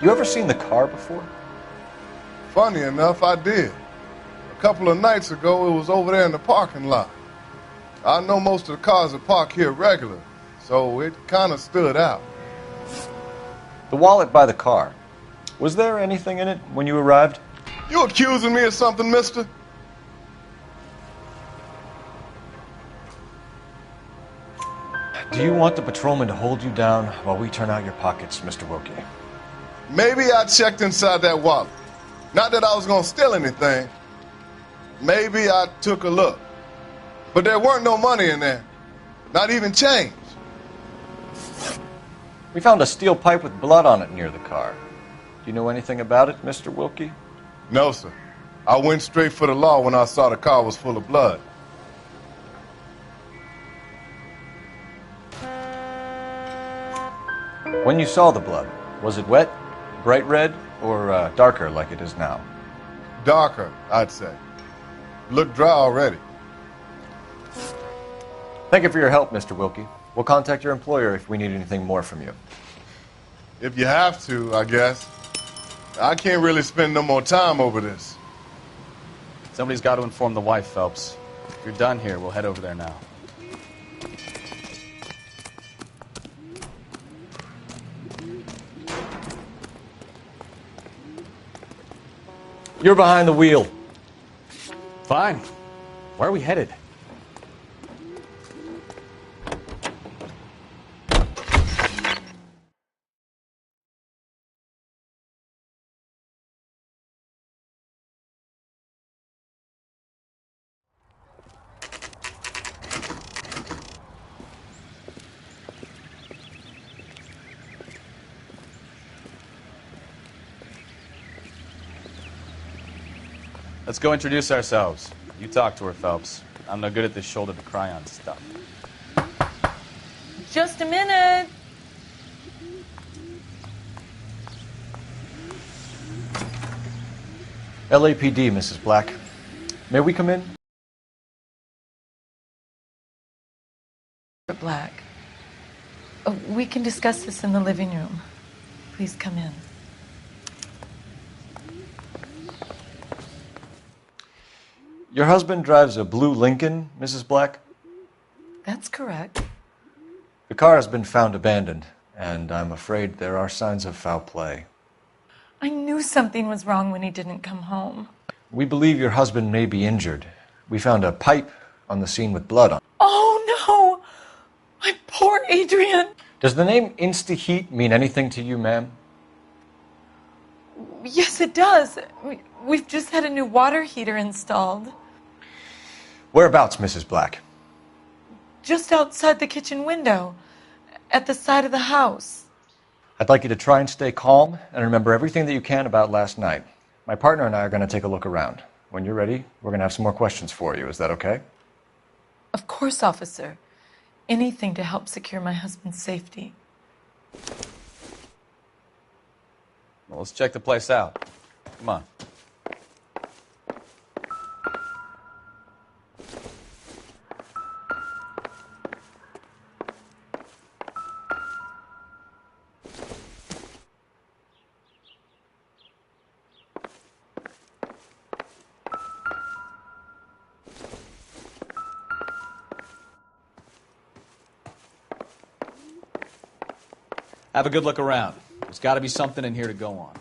You ever seen the car before? Funny enough, I did. A couple of nights ago, it was over there in the parking lot. I know most of the cars are parked here regular, so it kind of stood out. The wallet by the car. Was there anything in it when you arrived? You accusing me of something, mister? Do you want the patrolman to hold you down while we turn out your pockets, Mr. Wilkie? Maybe I checked inside that wallet. Not that I was going to steal anything. Maybe I took a look. But there weren't no money in there. Not even change. We found a steel pipe with blood on it near the car. Do you know anything about it, Mr. Wilkie? No, sir. I went straight for the law when I saw the car was full of blood. When you saw the blood, was it wet, bright red, or darker like it is now? Darker, I'd say. Looked dry already. Thank you for your help, Mr. Wilkie. We'll contact your employer if we need anything more from you. If you have to, I guess. I can't really spend no more time over this. Somebody's got to inform the wife, Phelps. If you're done here, we'll head over there now. You're behind the wheel. Fine. Where are we headed? Let's go introduce ourselves. You talk to her, Phelps. I'm no good at this shoulder to cry on stuff. Just a minute. LAPD, Mrs. Black. May we come in? Black. We can discuss this in the living room. Please come in. Your husband drives a blue Lincoln, Mrs. Black? That's correct. The car has been found abandoned, and I'm afraid there are signs of foul play. I knew something was wrong when he didn't come home. We believe your husband may be injured. We found a pipe on the scene with blood on it. Oh, no! My poor Adrian! Does the name Insta-Heat mean anything to you, ma'am? Yes, it does. We've just had a new water heater installed. Whereabouts, Mrs. Black? Just outside the kitchen window, at the side of the house. I'd like you to try and stay calm and remember everything that you can about last night. My partner and I are going to take a look around. When you're ready, we're going to have some more questions for you. Is that okay? Of course, officer. Anything to help secure my husband's safety. Well, let's check the place out. Come on. Have a good look around. There's got to be something in here to go on.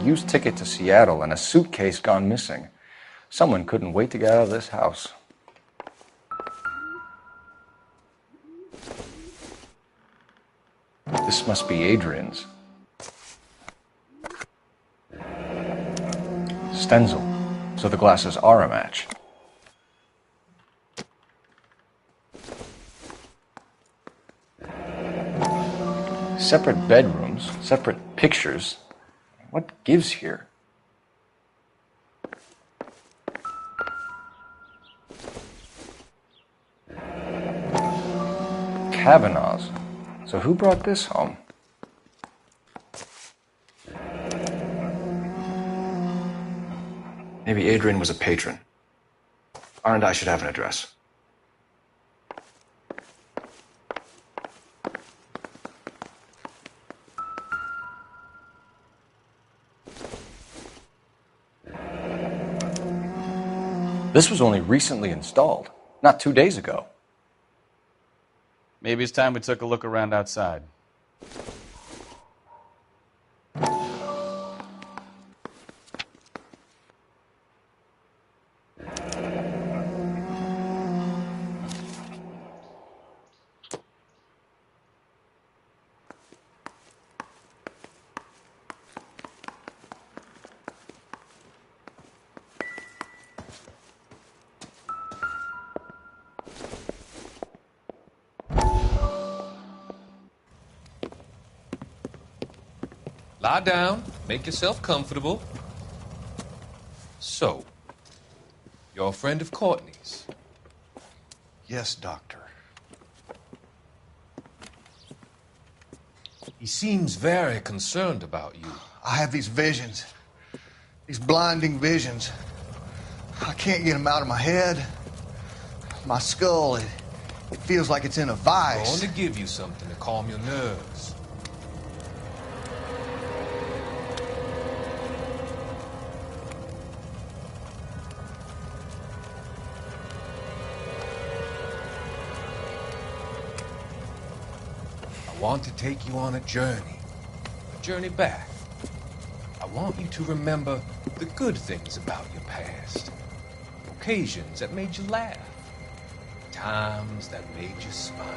Used ticket to Seattle and a suitcase gone missing. Someone couldn't wait to get out of this house. This must be Adrian's. Stenzel. So the glasses are a match. Separate bedrooms, separate pictures. What gives here? Kavanaugh's. So who brought this home? Maybe Adrian was a patron. R&I should have an address. This was only recently installed, not 2 days ago. Maybe it's time we took a look around outside. Lie down, make yourself comfortable. So, you're a friend of Courtney's? Yes, Doctor. He seems very concerned about you. I have these visions, these blinding visions. I can't get them out of my head. My skull, it feels like it's in a I'm vice. going to give you something to calm your nerves. I want to take you on a journey back. I want you to remember the good things about your past, occasions that made you laugh, times that made you smile.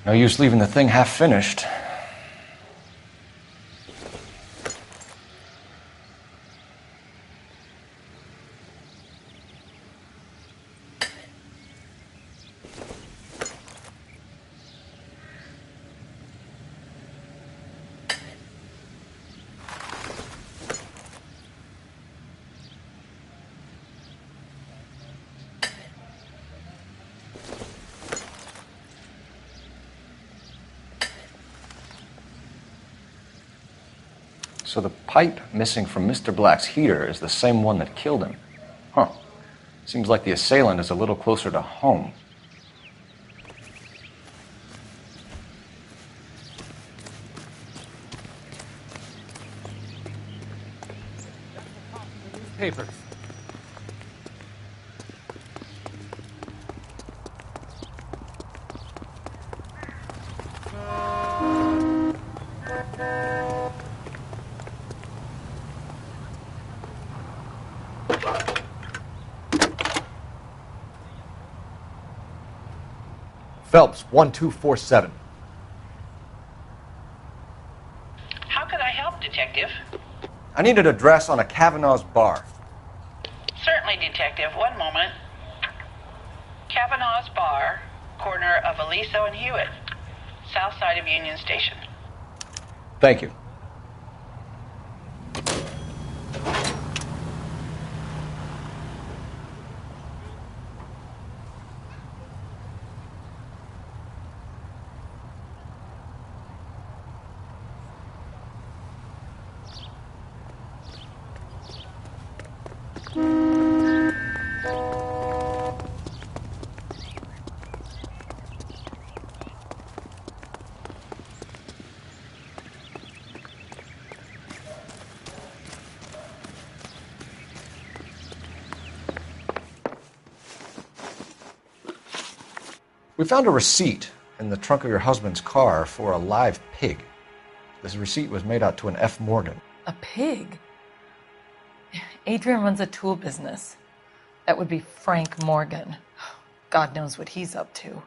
No use leaving the thing half finished. So the pipe missing from Mr. Black's heater is the same one that killed him. Huh. Seems like the assailant is a little closer to home. Papers. Phelps, 1247. How can I help, Detective? I need an address on a Kavanaugh's bar. Certainly, Detective. One moment. Kavanaugh's Bar, corner of Aliso and Hewitt, south side of Union Station. Thank you. We found a receipt in the trunk of your husband's car for a live pig. This receipt was made out to an F. Morgan. A pig? Adrian runs a tool business. That would be Frank Morgan. God knows what he's up to.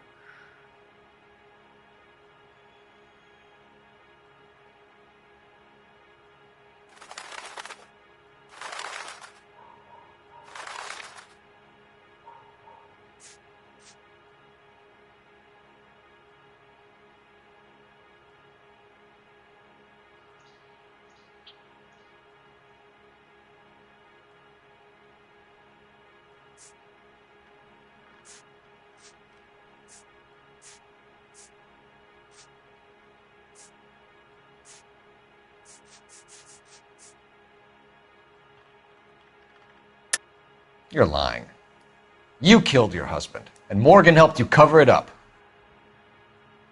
You're lying. You killed your husband, and Morgan helped you cover it up.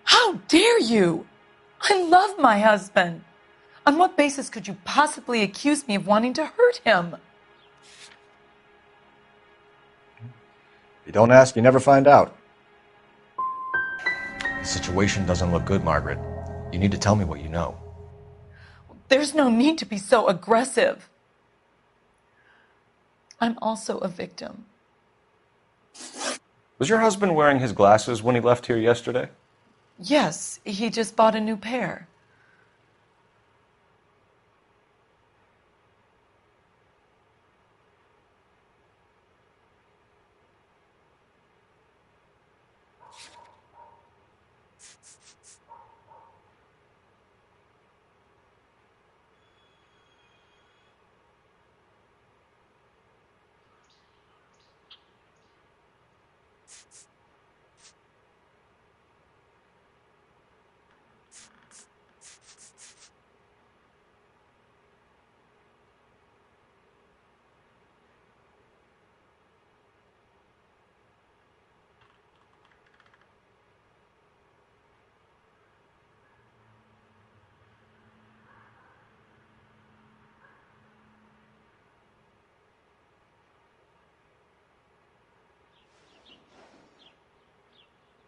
How dare you? I love my husband. On what basis could you possibly accuse me of wanting to hurt him? You don't ask, you never find out. The situation doesn't look good, Margaret. You need to tell me what you know. There's no need to be so aggressive. I'm also a victim. Was your husband wearing his glasses when he left here yesterday? Yes, he just bought a new pair.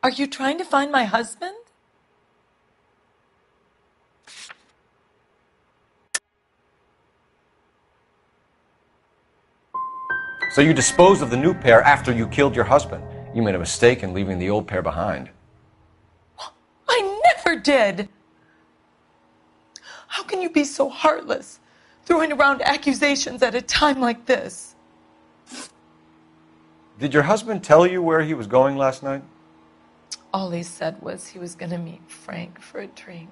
Are you trying to find my husband? So you disposed of the new pair after you killed your husband. You made a mistake in leaving the old pair behind. I never did. How can you be so heartless, throwing around accusations at a time like this? Did your husband tell you where he was going last night? All he said was he was going to meet Frank for a drink.